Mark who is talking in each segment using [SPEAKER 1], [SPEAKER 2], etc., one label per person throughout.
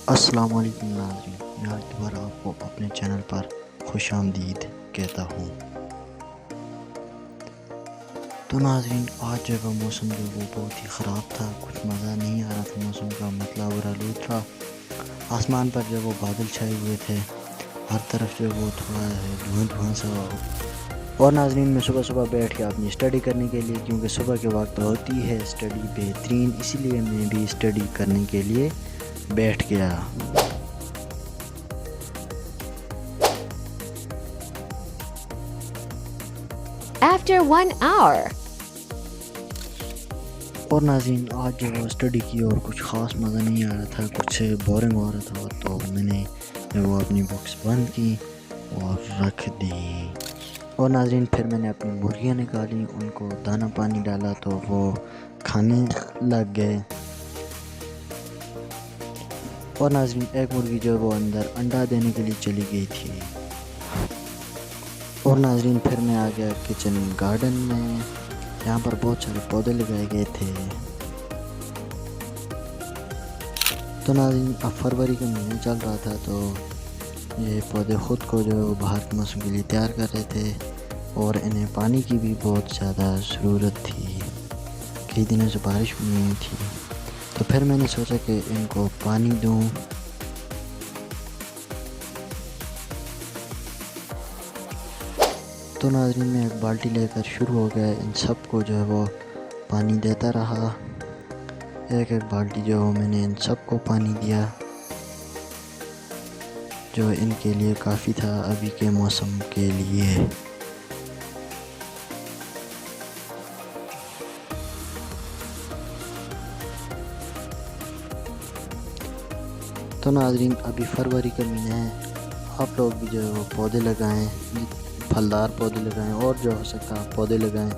[SPEAKER 1] السلام علیکم ناظرین، میں آج دوبارہ آپ کو اپنے چینل پر خوش آمدید کہتا ہوں۔ تو ناظرین، آج جب موسم جو وہ بہت ہی خراب تھا، کچھ مزہ نہیں آ رہا تھا موسم کا، مطلب اور آلود تھا۔ آسمان پر جب وہ بادل چھائے ہوئے تھے، ہر طرف جو وہ تھوڑا دھواں سا اور ناظرین میں صبح بیٹھ کے اپنی اسٹڈی کرنے کے لیے، کیونکہ صبح کے وقت ہوتی ہے اسٹڈی بہترین، اسی لیے میں بھی اسٹڈی کرنے کے لیے بیٹھ گیا۔
[SPEAKER 2] After 1 hour.
[SPEAKER 1] اور ناظرین آج جو اسٹڈی کی اور کچھ خاص مزہ نہیں آ رہا تھا، کچھ بورنگ ہو رہا تھا، تو میں نے وہ اپنی بکس بند کی اور رکھ دی۔ اور ناظرین پھر میں نے اپنی مرغیاں نکالی، ان کو دانہ پانی ڈالا تو وہ کھانے لگ گئے۔ اور ناظرین ایک مرغی جو وہ اندر انڈا دینے کے لیے چلی گئی تھی۔ اور ناظرین پھر میں آ گیا کچن گارڈن میں، یہاں پر بہت سارے پودے لگائے گئے تھے۔ تو ناظرین اب فروری کا مہینہ چل رہا تھا، تو یہ پودے خود کو جو باہر کے موسم کے لیے تیار کر رہے تھے، اور انہیں پانی کی بھی بہت زیادہ ضرورت تھی، کئی دنوں سے بارش بھی نہیں تھی۔ تو پھر میں نے سوچا کہ ان کو پانی دوں۔ تو ناظرین میں ایک بالٹی لے کر شروع ہو گیا، ان سب کو جو ہے وہ پانی دیتا رہا، ایک بالٹی جو میں نے ان سب کو پانی دیا، جو ان کے لیے کافی تھا ابھی کے موسم کے لیے۔ تو ناظرین ابھی فروری کا مہینہ ہے، آپ لوگ بھی جو ہے وہ پودے لگائیں، پھلدار پودے لگائیں، اور جو ہو سکتا ہے پودے لگائیں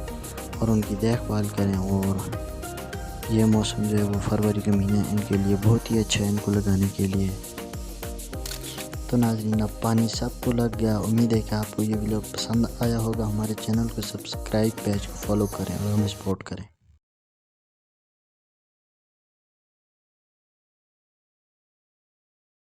[SPEAKER 1] اور ان کی دیکھ بھال کریں۔ اور یہ موسم جو ہے وہ فروری کا مہینہ ان کے لیے بہت ہی اچھا ہے ان کو لگانے کے لیے۔ تو ناظرین اب پانی سب کو لگ گیا، امید ہے کہ آپ کو یہ ویڈیو پسند آیا ہوگا۔ ہمارے چینل کو سبسکرائب، پیج کو فالو کریں اور ہمیں سپورٹ کریں۔